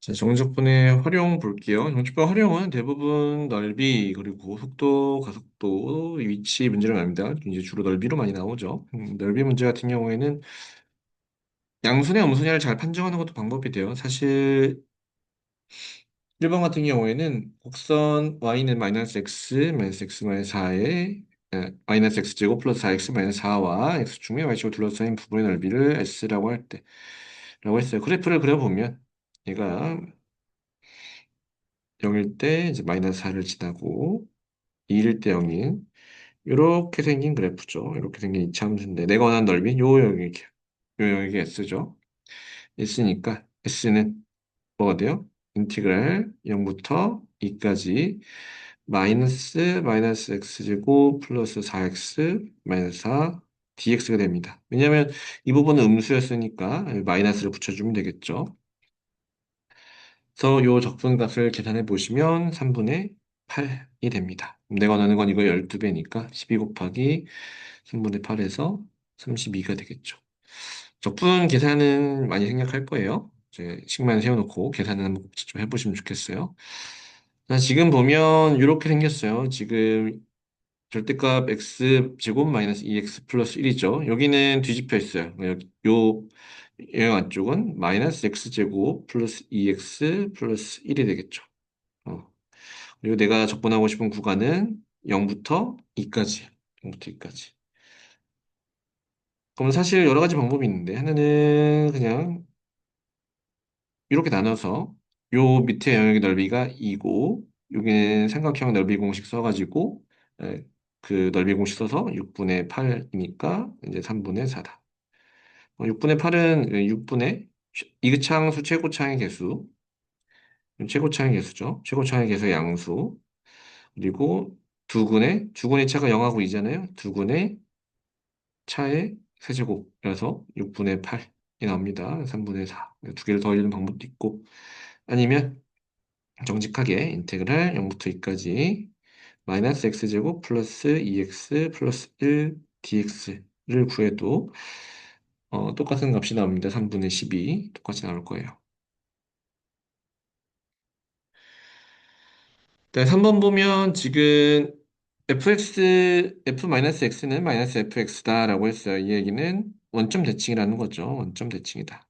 자, 정적분의 활용 볼게요. 정적분 활용은 대부분 넓이, 그리고 속도, 가속도, 위치 문제를 납니다. 이제 주로 넓이로 많이 나오죠. 넓이 문제 같은 경우에는 양수냐 음수냐를 잘 판정하는 것도 방법이 돼요. 사실 1번 같은 경우에는 곡선 y는 마이너스 x 마이너스 4에 마이너스 x제곱 플러스 4x 마이너스 4와 x축의 y축을 둘러싸인 부분의 넓이를 s라고 할 때, 라고 했어요. 그래프를 그려보면 얘가 0일 때 이제 마이너스 4를 지나고 2일 때 0인 이렇게 생긴 그래프죠. 이렇게 생긴 이차함수인데 내가 원하는 넓이 요 영역이 요 영역이 S죠. S니까 S는 뭐가 돼요? 인티그랄 0부터 2까지 마이너스 x제곱 플러스 4x 마이너스 4 dx가 됩니다. 왜냐하면 이 부분은 음수였으니까 마이너스를 붙여주면 되겠죠. 그래서 요 적분값을 계산해 보시면 3분의 8이 됩니다. 내가 원하는 건 이거 12배니까 12 곱하기 3분의 8에서 32가 되겠죠. 적분 계산은 많이 생략할 거예요. 이제 식만 세워놓고 계산을 한번 좀 해보시면 좋겠어요. 자, 지금 보면 이렇게 생겼어요. 지금 절대값 x 제곱 마이너스 2x 플러스 1이죠. 여기는 뒤집혀 있어요. 요 안쪽은 마이너스 x 제곱 플러스 2x 플러스 1이 되겠죠. 어. 그리고 내가 접근하고 싶은 구간은 0부터 2까지. 0부터 2까지. 그럼 사실 여러 가지 방법이 있는데 하나는 그냥 이렇게 나눠서 요 밑에 영역의 넓이가 2고 여기는 삼각형 넓이 공식 써가지고 에, 그 넓이 공식 써서 6분의 8이니까 이제 3분의 4다. 6분의 8은 6분의 이그차함수 최고차항의 개수, 최고차항의 개수죠. 최고차항의 개수의 양수. 그리고 두근의 차가 0하고 2잖아요. 두근의 차의 세제곱이라서 6분의 8이 나옵니다. 3분의 4. 두 개를 더하는 방법도 있고 아니면 정직하게 인테그랄 0부터 2까지 마이너스 x제곱 플러스 2x 플러스 1 dx를 구해도 똑같은 값이 나옵니다. 3분의 12 똑같이 나올 거예요. 네, 3번 보면 지금 f-x는 마이너스 fx다라고 했어요. 이 얘기는 원점 대칭이라는 거죠. 원점 대칭이다.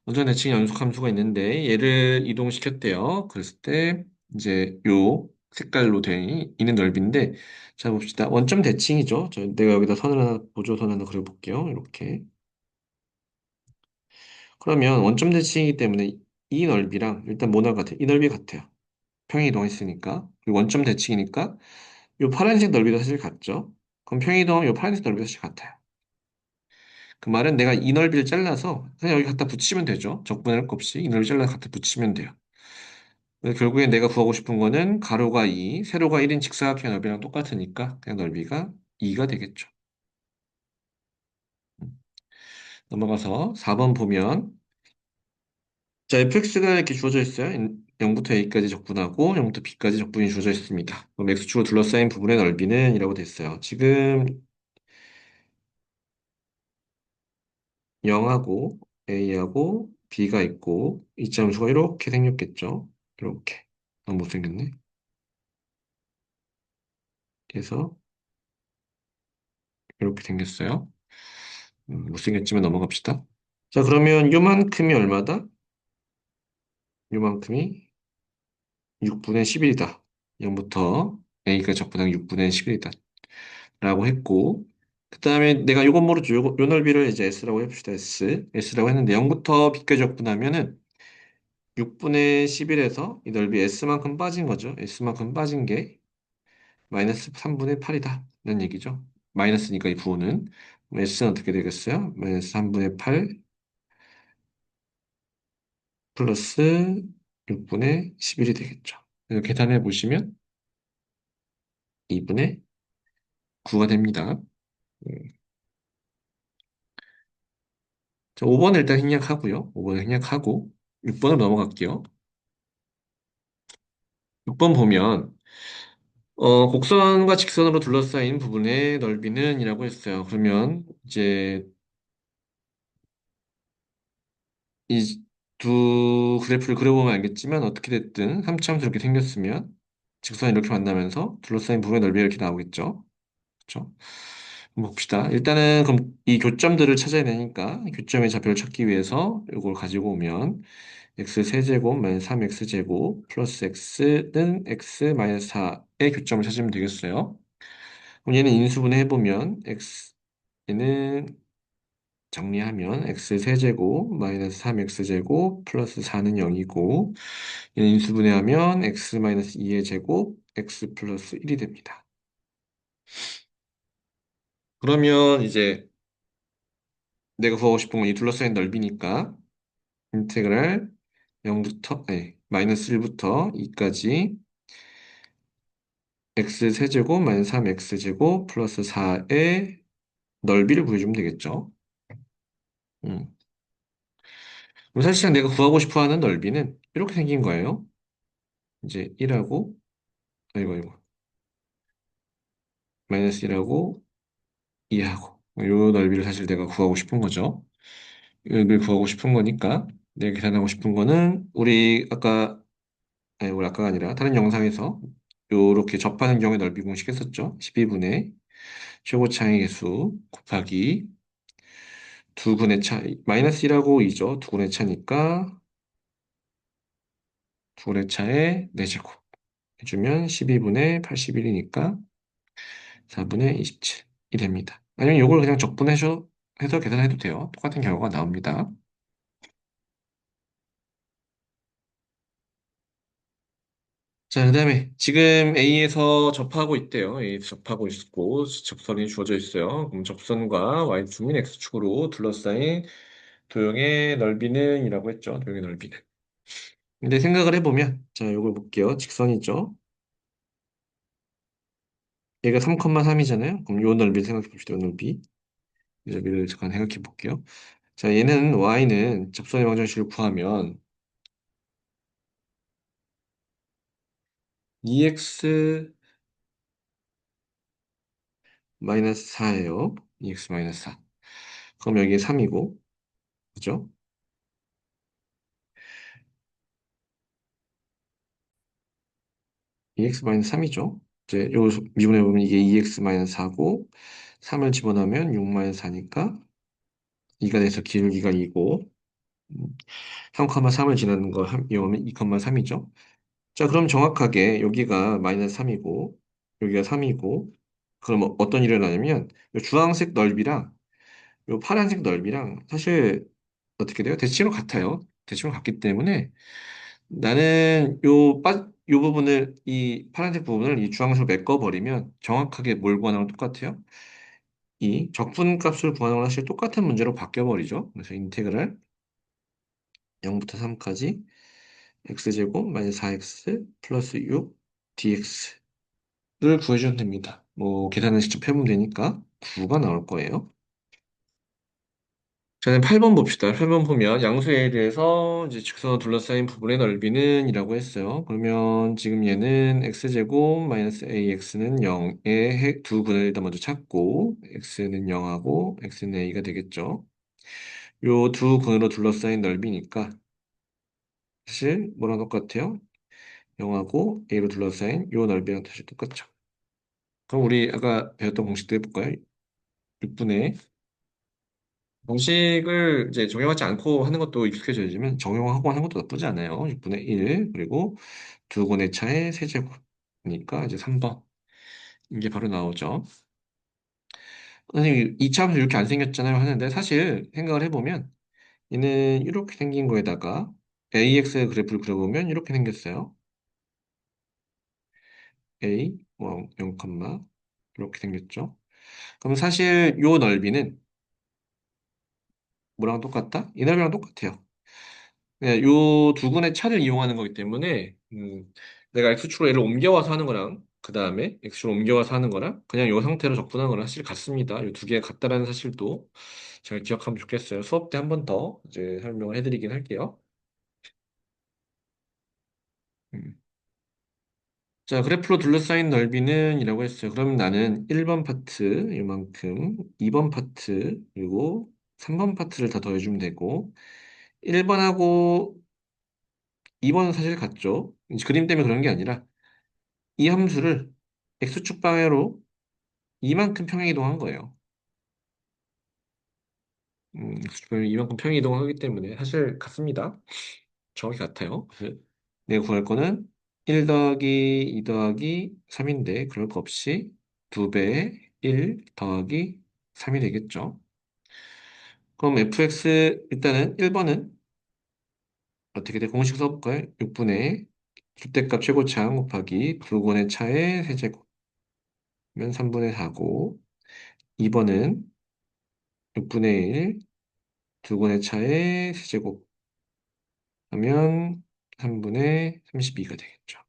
원점 대칭 연속함수가 있는데 얘를 이동시켰대요. 그랬을 때 이제 요 색깔로 된 있는 넓이인데 자 봅시다. 원점 대칭이죠. 내가 여기다 선을 하나 보조선 하나 그려볼게요. 이렇게. 그러면 원점 대칭이기 때문에 이 넓이랑 일단 뭐나 같아? 이 넓이 같아요. 평행 이동했으니까. 그리고 원점 대칭이니까 요 파란색 넓이도 사실 같죠? 그럼 평행이동하면 요 파란색 넓이도 사실 같아요. 그 말은 내가 이 넓이를 잘라서 그냥 여기 갖다 붙이면 되죠. 적분할 것 없이 이 넓이 잘라서 갖다 붙이면 돼요. 그래서 결국에 내가 구하고 싶은 거는 가로가 2, 세로가 1인 직사각형 넓이랑 똑같으니까 그냥 넓이가 2가 되겠죠. 넘어가서 4번 보면 자, fx가 이렇게 주어져 있어요. 0부터 a까지 적분하고 0부터 b까지 적분이 주어져 있습니다. 그럼 x축으로 둘러싸인 부분의 넓이는 이라고 됐어요. 지금 0하고 a하고 b가 있고 이 점수가 이렇게 생겼겠죠. 이렇게. 너무 못생겼네. 그래서 이렇게 생겼어요. 못생겼지만 넘어갑시다. 자, 그러면 요만큼이 얼마다? 요만큼이 6분의 10일이다. 0부터 a가 적분한 6분의 10일이다. 라고 했고, 그 다음에 내가 요건 모르죠. 요 넓이를 이제 s라고 해봅시다. s라고 했는데 0부터 b까지 적분하면은 6분의 11에서 이 넓이 s만큼 빠진 거죠. s만큼 빠진 게 마이너스 3분의 8이다. 이런 얘기죠. 마이너스니까 이 부호는. 그럼 s는 어떻게 되겠어요? 마이너스 3분의 8 플러스 6분의 11이 되겠죠. 그래서 계산해 보시면 2분의 9가 됩니다. 음. 자, 5번을 일단 생략하고요. 5번을 생략하고 6번으로 넘어갈게요. 6번 보면 곡선과 직선으로 둘러싸인 부분의 넓이는 이라고 했어요. 그러면 이제 이 두 그래프를 그려보면 알겠지만 어떻게 됐든 3차함수 이렇게 생겼으면 직선이 이렇게 만나면서 둘러싸인 부분의 넓이가 이렇게 나오겠죠. 그렇죠? 한번 봅시다. 일단은 그럼 이 교점들을 찾아야 되니까 교점의 좌표를 찾기 위해서 이걸 가지고 오면 x 세제곱 마이너스 3x 제곱 플러스 x는 x 마이너스 4의 교점을 찾으면 되겠어요. 그럼 얘는 인수분해 해보면 x는 정리하면 x 세제곱 마이너스 3x 제곱 플러스 4는 0이고 얘는 인수분해하면 x 마이너스 2의 제곱 x 플러스 1이 됩니다. 그러면 이제 내가 구하고 싶은 건 이 둘러싸인 넓이니까 인테그랄 0부터 마이너스 1부터 2까지 x 세제곱 마이너스 3x 제곱 플러스 4의 넓이를 구해주면 되겠죠. 음. 그럼 사실상 내가 구하고 싶어 하는 넓이는 이렇게 생긴 거예요. 이제 1하고 아이고 마이너스 1하고 2하고 요 넓이를 사실 내가 구하고 싶은 거죠. 이 넓이를 구하고 싶은 거니까 내가 계산하고 싶은 거는 우리 아까가 아니라 다른 영상에서 요렇게 접하는 경우의 넓이 공식 했었죠. 12분의 최고차의 개수 곱하기 두 분의 차, 마이너스 1하고 2죠. 두 분의 차니까 두 분의 차에 4제곱 해주면 12분의 81이니까 4분의 27이 됩니다. 아니면 이걸 그냥 해서 계산해도 돼요. 똑같은 결과가 나옵니다. 자, 그다음에 지금 A에서 접하고 있대요. A에서 접하고 있고 접선이 주어져 있어요. 그럼 접선과 Y축인 X축으로 둘러싸인 도형의 넓이는 이라고 했죠. 도형의 넓이는. 근데 생각을 해보면 자, 이걸 볼게요. 직선이죠. 얘가 3,3이잖아요. 그럼 요 넓이를 생각해 봅시다. 요 넓이. 이 넓이를 잠깐 생각해 볼게요. 자, 얘는 Y는 접선의 방정식을 구하면 2x 마이너스 4예요. 2x 마이너스 4. 그럼 여기 3이고, 그죠? 2x 마이너스 3이죠. 이제 요 미분해 보면 이게 2x 마이너스 4고 3을 집어넣으면 6 마이너스 4니까 2가 돼서 기울기가 2고 3,3을 지나는 거 이용하면 2,3이죠. 자, 그럼 정확하게 여기가 마이너스 3이고 여기가 3이고 그럼 어떤 일이 일어나냐면 요 주황색 넓이랑 요 파란색 넓이랑 사실 어떻게 돼요? 대칭으로 같아요. 대칭으로 같기 때문에 나는 요 부분을, 이 파란색 부분을 이 주황색으로 메꿔버리면 정확하게 뭘 구하는 거랑 똑같아요. 이 적분값을 구하는 거랑 사실 똑같은 문제로 바뀌어버리죠. 그래서 인테그랄 0부터 3까지 x제곱 마이너스 4x 플러스 6 dx를 구해주면 됩니다. 뭐 계산은 직접 해보면 되니까 9가 나올 거예요. 저는 8번 봅시다. 8번 보면 양수에 대해서 이제 직선으로 둘러싸인 부분의 넓이는 이라고 했어요. 그러면 지금 얘는 x제곱 마이너스 ax는 0의 두 근을 일단 먼저 찾고 x는 0하고 x는 a가 되겠죠. 요 두 근으로 둘러싸인 넓이니까 사실 뭐랑 똑같아요? 0하고 a로 둘러싸인 요 넓이랑 사실 똑같죠. 그럼 우리 아까 배웠던 공식도 해볼까요? 6분의 공식을 이제 적용하지 않고 하는 것도 익숙해져야지만 적용하고 하는 것도 나쁘지 않아요. 6분의 1 그리고 두 분의 차의 세제곱이니까 이제 3번 이게 바로 나오죠. 선생님 2차함수 이렇게 안 생겼잖아요 하는데 사실 생각을 해보면 얘는 이렇게 생긴 거에다가 AX 그래프를 그려보면 이렇게 생겼어요. A 0, 이렇게 생겼죠. 그럼 사실 요 넓이는 뭐랑 똑같다? 이 넓이랑 똑같아요. 네, 요 두 군의 차를 이용하는 거기 때문에 내가 x축으로 얘를 옮겨와서 하는 거랑 그 다음에 x축으로 옮겨와서 하는 거랑 그냥 요 상태로 적분하는 거랑 사실 같습니다. 요 두 개가 같다라는 사실도 잘 기억하면 좋겠어요. 수업 때 한 번 더 이제 설명을 해드리긴 할게요. 음. 자, 그래프로 둘러싸인 넓이는 이라고 했어요. 그러면 나는 1번 파트 이만큼, 2번 파트, 그리고 3번 파트를 다 더해주면 되고 1번하고 2번은 사실 같죠. 이제 그림 때문에 그런 게 아니라 이 함수를 x축 방향으로 이만큼 평행 이동한 거예요. x축 방향으로 이만큼 평행 이동하기 때문에 사실 같습니다. 정확히 같아요. 그래서 내가 구할 거는 1 더하기 2 더하기 3인데 그럴 거 없이 2배 1 더하기 3이 되겠죠. 그럼 fx 일단은 1번은 어떻게 돼? 공식 써볼까요? 6분의 절대값 최고차항 곱하기 붉은의 차의 세제곱면 3분의 4고 2번은 6분의 1 두근의 차의 세제곱 하면 3분의 32가 되겠죠.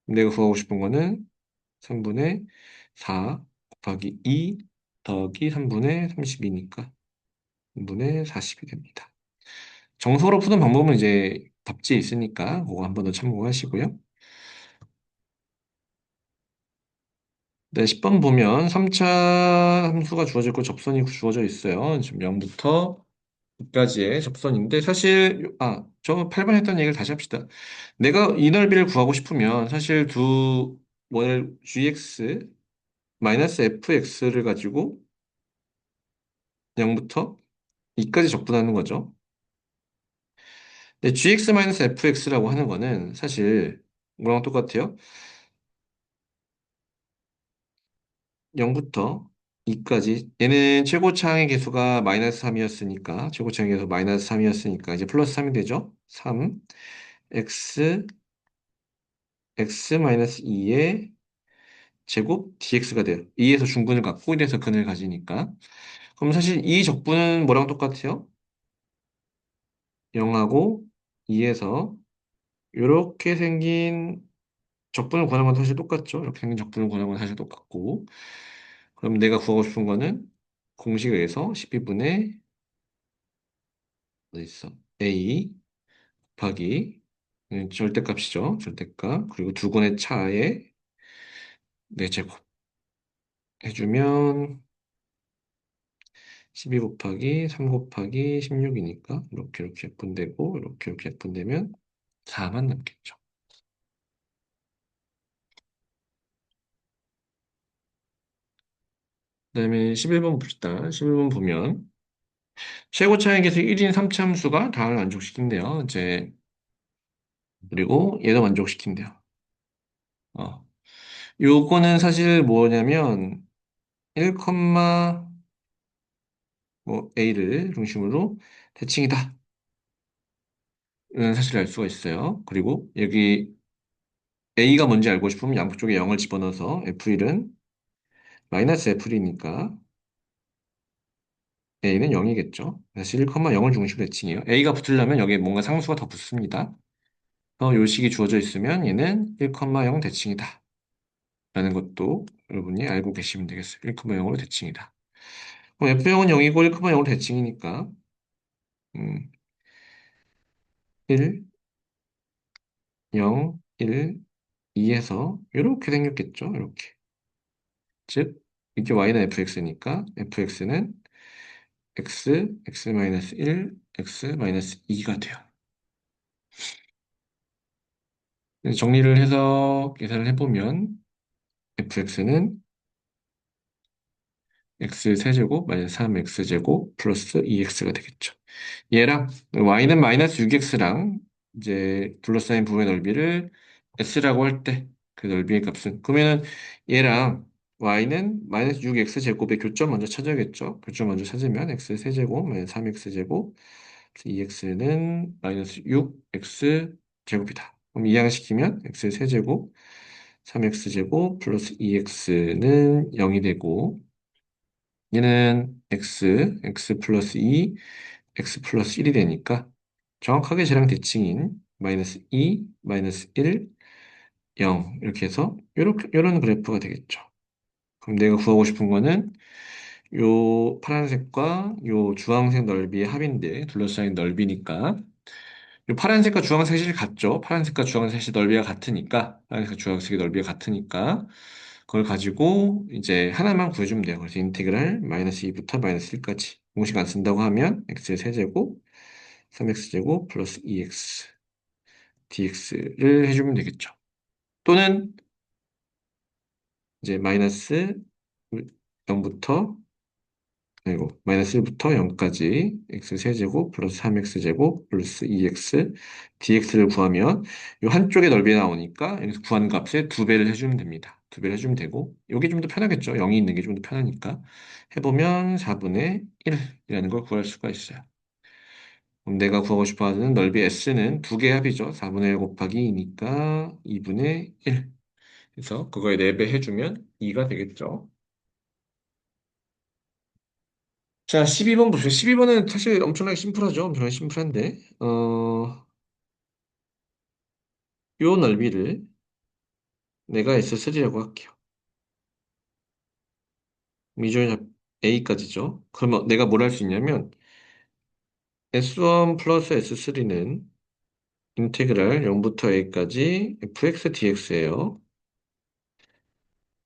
내가 구하고 싶은 거는 3분의 4 곱하기 2 더하기 3분의 32니까 3분의 40이 됩니다. 정석으로 푸는 방법은 이제 답지에 있으니까 그거 한 번 더 참고하시고요. 네, 10번 보면 3차 함수가 주어져 있고 접선이 주어져 있어요. 지금 0부터 2까지의 접선인데 사실 저 8번 했던 얘기를 다시 합시다. 내가 이 넓이를 구하고 싶으면 사실 두 월 gx 마이너스 fx를 가지고 0부터 2까지 적분하는 거죠. 근데 gx 마이너스 fx라고 하는 거는 사실 뭐랑 똑같아요? 0부터 2까지 얘는 최고차항의 개수가 마이너스 3이었으니까 최고차항의 개수 마이너스 3이었으니까 이제 플러스 3이 되죠. 3 x 마이너스 2의 제곱 dx가 돼요. 2에서 중근을 갖고 1에서 근을 가지니까. 그럼 사실 이 적분은 뭐랑 똑같아요? 0하고 2에서 이렇게 생긴 적분을 구하는 건 사실 똑같죠. 이렇게 생긴 적분을 구하는 건 사실 똑같고. 그럼 내가 구하고 싶은 거는 공식에 의해서 12분의 어디 있어? a 곱하기 절대값이죠. 절대값. 그리고 두 근의 차에 4제곱 해주면 12 곱하기 3 곱하기 16이니까 이렇게 분되고 이렇게 분되면 4만 남겠죠. 그다음에 11번 봅시다. 11번 보면 최고차의 계수 1인 3차 함수가 다를 만족시킨대요. 이제 그리고 얘도 만족시킨대요. 어. 요거는 사실 뭐냐면 1, 뭐 a를 중심으로 대칭이다. 이런 사실을 알 수가 있어요. 그리고 여기 a가 뭔지 알고 싶으면 양쪽에 0을 집어넣어서 f1은 마이너스 f1이니까 a는 0이겠죠. 그래서 1,0을 중심으로 대칭해요. a가 붙으려면 여기에 뭔가 상수가 더 붙습니다. 그래서 요 식이 주어져 있으면 얘는 1,0 대칭이다. 라는 것도 여러분이 알고 계시면 되겠어요. 1,0으로 대칭이다. 그럼 f0은 0이고 1,0로 대칭이니까 1, 0, 1, 2에서 이렇게 생겼겠죠. 이렇게. 즉 이게 y는 fx니까 fx는 x-1, x-2가 돼요. 정리를 해서 계산을 해보면 fx는 x 세제곱 마이너스 3x제곱 플러스 2x가 되겠죠. 얘랑 y는 마이너스 6x랑 이제 둘러싸인 부분의 넓이를 s라고 할 때 그 넓이의 값은 그러면은 얘랑 y는 마이너스 6x제곱의 교점 먼저 찾아야겠죠. 교점 먼저 찾으면 x세제곱 마이너스 3x제곱 2x는 마이너스 6x제곱이다. 그럼 이항시키면 x세제곱 3x제곱 플러스 2x는 0이 되고 얘는 x 플러스 2, x 플러스 1이 되니까 정확하게 쟤랑 대칭인 마이너스 2, 마이너스 1, 0 이렇게 해서 이런 그래프가 되겠죠. 그럼 내가 구하고 싶은 거는 요 파란색과 요 주황색 넓이의 합인데 둘러싸인 넓이니까 요 파란색과 주황색이 같죠. 파란색과 주황색이 넓이가 같으니까 파란색과 주황색의 넓이가 같으니까 그걸 가지고 이제 하나만 구해주면 돼요. 그래서 인테그랄 마이너스 2부터 마이너스 1까지 공식 안 쓴다고 하면 x의 세제곱 3x제곱 플러스 2x dx를 해주면 되겠죠. 또는 이제 마이너스 0부터 아이고 마이너스 1부터 0까지 x 세제곱 플러스 3x제곱 플러스 2x dx를 구하면 이 한쪽의 넓이 나오니까 여기서 구한 값의 두 배를 해주면 됩니다. 두 배를 해주면 되고 이게 좀 더 편하겠죠. 0이 있는 게 좀 더 편하니까 해보면 4분의 1이라는 걸 구할 수가 있어요. 그럼 내가 구하고 싶어 하는 넓이 S는 두 개의 합이죠. 4분의 1 곱하기 2니까 2분의 1. 그래서 그거에 4배 해주면 2가 되겠죠. 자, 12번 보세요. 12번은 사실 엄청나게 심플하죠. 엄청나게 심플한데, 요 넓이를 내가 S3라고 할게요. 미조인 A까지죠. 그러면 내가 뭘 할 수 있냐면, S1 플러스 S3는 인테그랄 0부터 A까지 fx dx예요.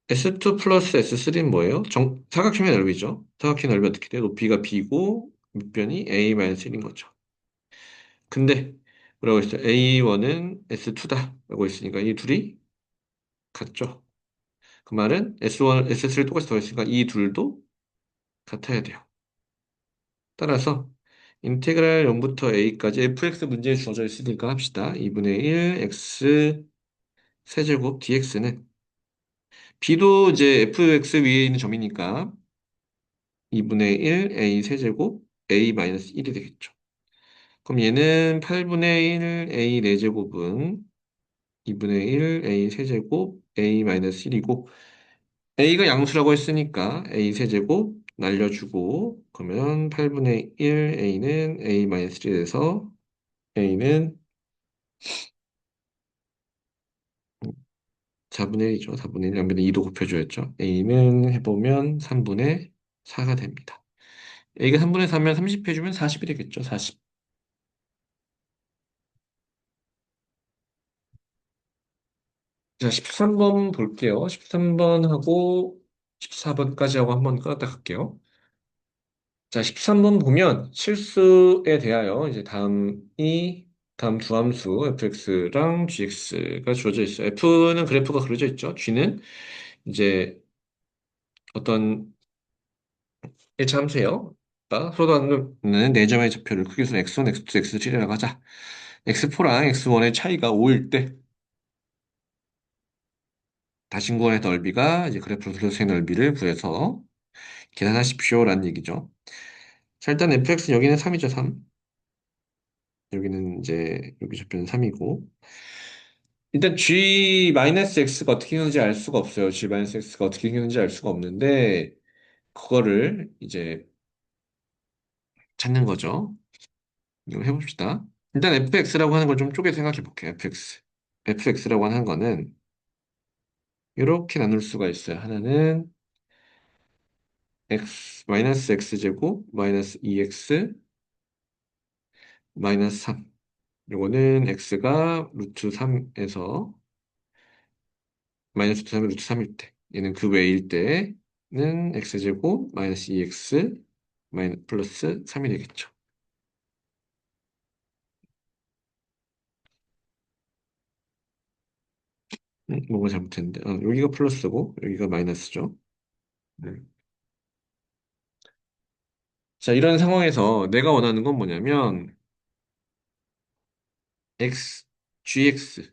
S2 플러스 S3는 뭐예요? 사각형의 넓이죠. 사각형의 넓이 어떻게 돼요? 높이가 B고 밑변이 A-1인 거죠. 근데 뭐라고 했어요? A1은 S2다 라고 했으니까 이 둘이 같죠. 그 말은 S1, S3를 똑같이 더했으니까 이 둘도 같아야 돼요. 따라서 인테그랄 0부터 A까지 fx 문제에 주어져 있으니까 합시다. 2분의 1 x 세제곱 dx는 B도 이제 fx 위에 있는 점이니까 2분의 1 a 세제곱 a 마이너스 1이 되겠죠. 그럼 얘는 8분의 1 a 4제곱은 2분의 1 a 세제곱 a 마이너스 1이고 a가 양수라고 했으니까 a 세제곱 날려주고 그러면 8분의 1 a는 a 마이너스 1이 돼서 a는 4분의 1이죠. 4분의 1 양변에 2도 곱해줘야죠. a는 해보면 3분의 4가 됩니다. a가 3분의 4면 30 해주면 40이 되겠죠. 40. 자, 13번 볼게요. 13번 하고 14번까지 하고 한번 끌었다 갈게요. 자, 13번 보면 실수에 대하여 이제 다음 두 함수 fx랑 gx가 주어져 있어요. f는 그래프가 그려져 있죠. g는 이제 어떤 1차 함수예요. 그러니까 서로 다른 네 점의 좌표를 크기로 x1, x2, x3라고 하자. x4랑 x1의 차이가 5일 때 다신고의 넓이가 이제 그래프로 둘러싼 넓이를 구해서 계산하십시오라는 얘기죠. 자, 일단 fx 여기는 3이죠, 3. 여기는 이제 여기 좌표는 3이고 일단 G-X가 어떻게 생겼는지 알 수가 없어요. G-X가 어떻게 생겼는지 알 수가 없는데 그거를 이제 찾는 거죠. 이거 해봅시다. 일단 fx라고 하는 걸 좀 쪼개서 생각해 볼게요. fx. fx라고 하는 거는 이렇게 나눌 수가 있어요. 하나는 x 마이너스 x제곱 마이너스 2x 마이너스 3. 요거는 x가 루트 3에서 마이너스 루트 3이 루트 3일 때 얘는 그 외일 때는 x제곱 마이너스 2x 플러스 3이 되겠죠. 뭐가 잘못했는데 여기가 플러스고 여기가 마이너스죠. 네. 자, 이런 상황에서 내가 원하는 건 뭐냐면 gx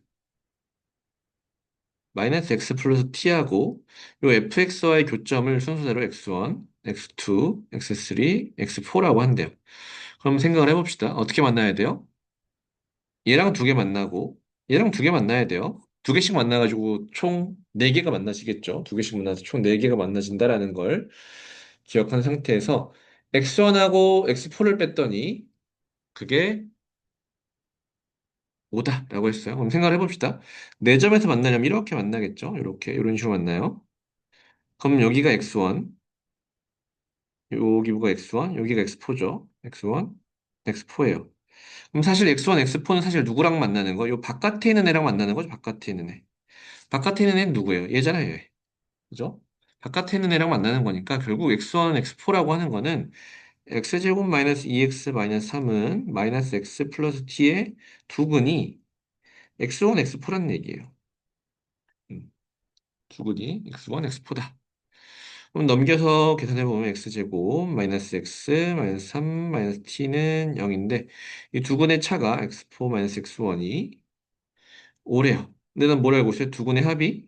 마이너스 x 플러스 t하고 요 fx와의 교점을 순서대로 x1, x2, x3, x4라고 한대요. 그럼 생각을 해봅시다. 어떻게 만나야 돼요? 얘랑 두 개 만나고 얘랑 두 개 만나야 돼요. 두 개씩 만나가지고 총 네 개가 만나지겠죠. 두 개씩 만나서 총 네 개가 만나진다라는 걸 기억한 상태에서 x1하고 x4를 뺐더니 그게 5다라고 했어요. 그럼 생각을 해봅시다. 네 점에서 만나려면 이렇게 만나겠죠. 이렇게 이런 식으로 만나요. 그럼 여기가 x1, 여기가 x1, 여기가 x4죠. x1, x4예요. 그럼 사실 x1, x4는 사실 누구랑 만나는 거? 요 바깥에 있는 애랑 만나는 거죠. 바깥에 있는 애. 바깥에 있는 애는 누구예요? 얘잖아요, 얘. 그죠? 바깥에 있는 애랑 만나는 거니까 결국 x1, x4라고 하는 거는 x제곱 마이너스 2x 마이너스 3은 마이너스 x 플러스 t의 두근이 x1, x4라는 얘기예요. 음, 두근이 x1, x4다. 그럼 넘겨서 계산해보면 x제곱 마이너스 x 마이너스 3 마이너스 t는 0인데 이 두근의 차가 x4 마이너스 x1이 5래요. 근데 난 뭘 알고 있어요? 두근의 합이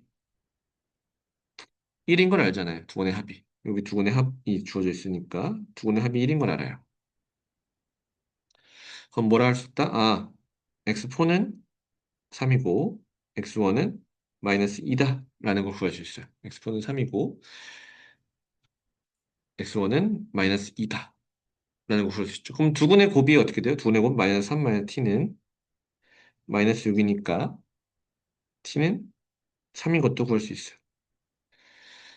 1인 걸 알잖아요. 두근의 합이. 여기 두근의 합이 주어져 있으니까 두근의 합이 1인 걸 알아요. 그럼 뭐라 할 수 있다? 아, x4는 3이고 x1은 마이너스 2다 라는 걸 구할 수 있어요. x4는 3이고 x1은 마이너스 2다 라는 걸 구할 수 있죠. 그럼 두근의 곱이 어떻게 돼요? 두근의 곱 마이너스 3 마이너스 t는 마이너스 6이니까 t는 3인 것도 구할 수 있어요.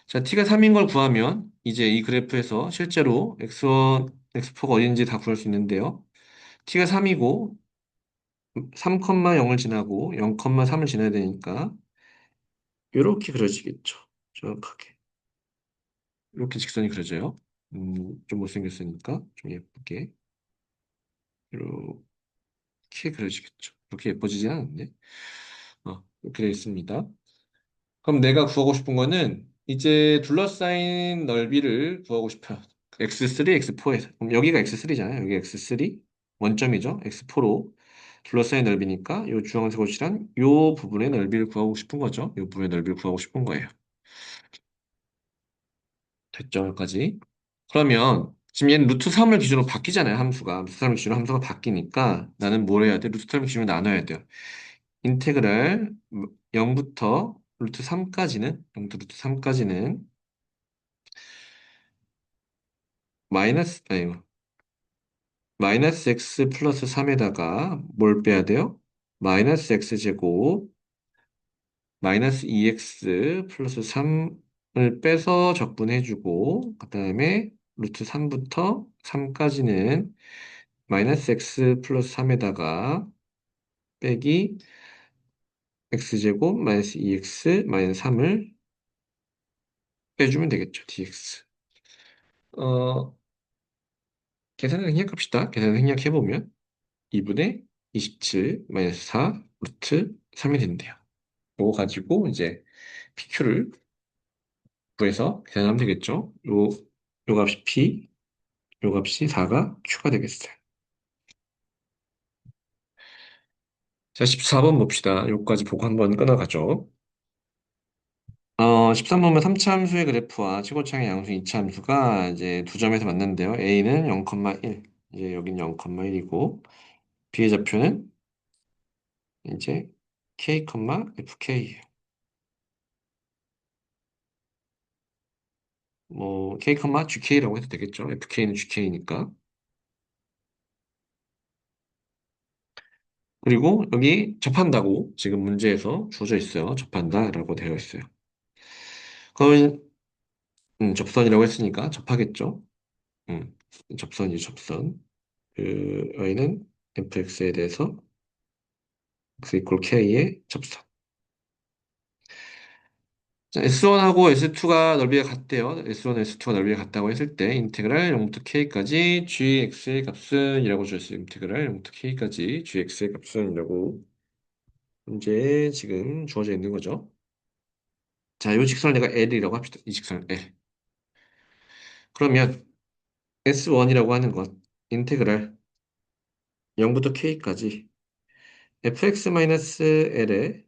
자, t가 3인 걸 구하면 이제 이 그래프에서 실제로 x1, x4가 어딘지 다 구할 수 있는데요. t가 3이고 3,0을 지나고 0,3을 지나야 되니까 이렇게 그려지겠죠. 정확하게. 이렇게 직선이 그려져요. 좀 못생겼으니까 좀 예쁘게 이렇게 그려지겠죠. 그렇게 예뻐지지 않았네. 이렇게 되어 있습니다. 그럼 내가 구하고 싶은 거는 이제 둘러싸인 넓이를 구하고 싶어요. x3, x4에서. 그럼 여기가 x3잖아요. 여기 x3 원점이죠. x4로 둘러싸인 넓이니까 이 주황색 옷이란 이 부분의 넓이를 구하고 싶은 거죠. 이 부분의 넓이를 구하고 싶은 거예요. 됐죠? 여기까지. 그러면 지금 얘는 루트 3을 기준으로 바뀌잖아요. 함수가. 루트 3을 기준으로 함수가 바뀌니까 나는 뭘 해야 돼? 루트 3을 기준으로 나눠야 돼요. 인테그랄 0부터 루트 3까지는 0부터 루트 3까지는 아니 마이너스 x 플러스 3에다가 뭘 빼야 돼요? 마이너스 x 제곱 마이너스 2x 플러스 3을 빼서 적분해주고 그 다음에 루트 3부터 3까지는 마이너스 x 플러스 3에다가 빼기 x제곱 마이너스 2x 마이너스 3을 빼주면 되겠죠. dx. 어, 계산을 생략합시다. 계산을 생략해보면 2분의 27 마이너스 4 루트 3이 된대요. 그거 가지고 이제 PQ를 구해서 계산하면 되겠죠. 요 값이 P, 요 값이 4가 Q가 되겠어요. 자, 14번 봅시다. 요까지 보고 한번 끊어가죠. 13번은 3차 함수의 그래프와 최고창의 양수 2차 함수가 이제 두 점에서 만났는데요. A는 0,1, 이제 여긴 0,1이고, B의 좌표는 이제 K, FK예요. 뭐, K, GK라고 해도 되겠죠. FK는 GK니까. 그리고 여기 접한다고 지금 문제에서 주어져 있어요. 접한다라고 되어 있어요. 그러면 접선이라고 했으니까 접하겠죠. 음, 접선이 접선. 그 y는 fx에 대해서 x 이퀄 k의 접선. 자, S1하고 S2가 넓이가 같대요. S1, S2가 넓이가 같다고 했을 때 인테그랄 0부터 k까지 gx의 값은이라고 주었어요. 인테그랄 0부터 k까지 gx의 값은이라고 문제에 지금 주어져 있는 거죠. 자, 이 직선을 내가 L이라고 합시다. 이 직선 L. 그러면 S1이라고 하는 것 인테그랄 0부터 k까지 fx-l의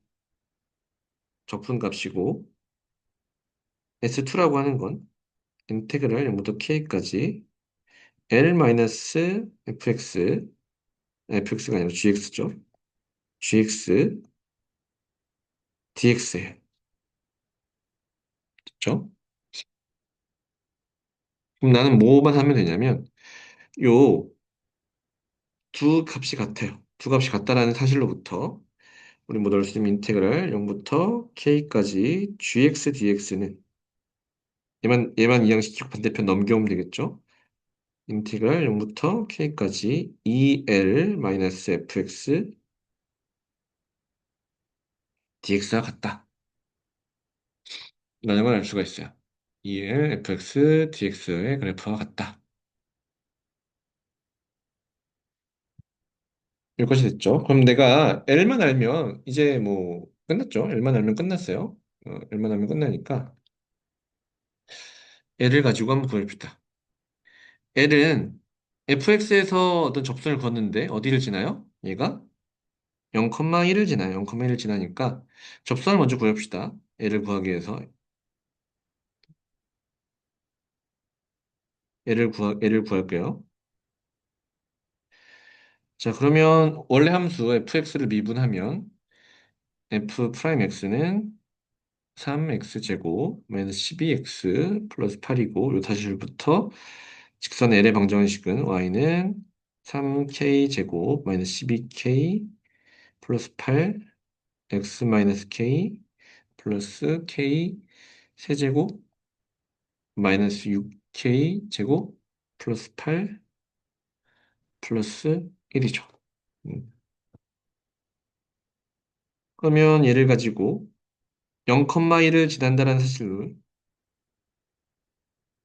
적분값이고 S2라고 하는 건 인테그랄 0부터 k까지 L-fx fx가 아니라 gx죠. gx dx예요. 그렇죠? 그럼 나는 뭐만 하면 되냐면 요 두 값이 같아요. 두 값이 같다라는 사실로부터 우리 뭐 넣을 수 있는 인테그랄 0부터 k까지 gx dx는 얘만 이항시키고 반대편 넘겨오면 되겠죠? 인티그랄 0부터 k까지 EL-fx dx와 같다. 라는 걸 알 수가 있어요. EL, fx, dx의 그래프와 같다. 여기까지 됐죠? 그럼 내가 L만 알면 이제 뭐 끝났죠? L만 알면 끝났어요. L만 알면 끝나니까 L을 가지고 한번 구해봅시다. L은 fx에서 어떤 접선을 그었는데 어디를 지나요? 얘가 0,1을 지나요. 0,1을 지나니까 접선을 먼저 구해봅시다. L을 구하기 위해서 L을 구할게요. 자, 그러면 원래 함수 fx를 미분하면 f 프라임 x는 3x 제곱 마이너스 12x 플러스 8이고 요 다시부터 직선 L의 방정식은 y는 3k 제곱 마이너스 12k 플러스 8 x 마이너스 k 플러스 k 세제곱 마이너스 6k 제곱 플러스 8 플러스 1이죠. 그러면 얘를 가지고 0,1을 지난다는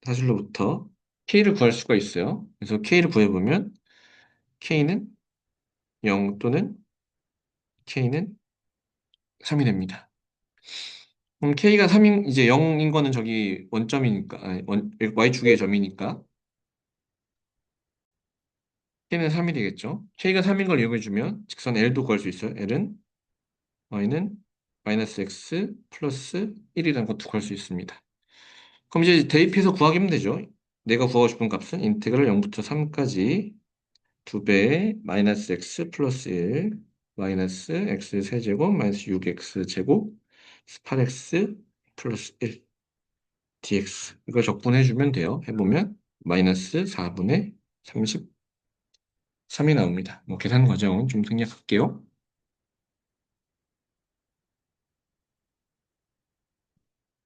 사실로부터 k를 구할 수가 있어요. 그래서 k를 구해보면 k는 0 또는 k는 3이 됩니다. 그럼 k가 3인 이제 0인 거는 저기 원점이니까 아니, y축의 점이니까 k는 3이 되겠죠. k가 3인 걸 이용해 주면 직선 l도 구할 수 있어요. l은 y는 마이너스 x 플러스 1이라는 것도 구할 수 있습니다. 그럼 이제 대입해서 구하기면 되죠. 내가 구하고 싶은 값은 인테그랄 0부터 3까지 2배의 마이너스 x 플러스 1 마이너스 x 세제곱 마이너스 6x 제곱 8x 플러스 1 dx 이걸 적분해주면 돼요. 해보면 마이너스 4분의 33이 나옵니다. 뭐 계산 과정은 좀 생략할게요.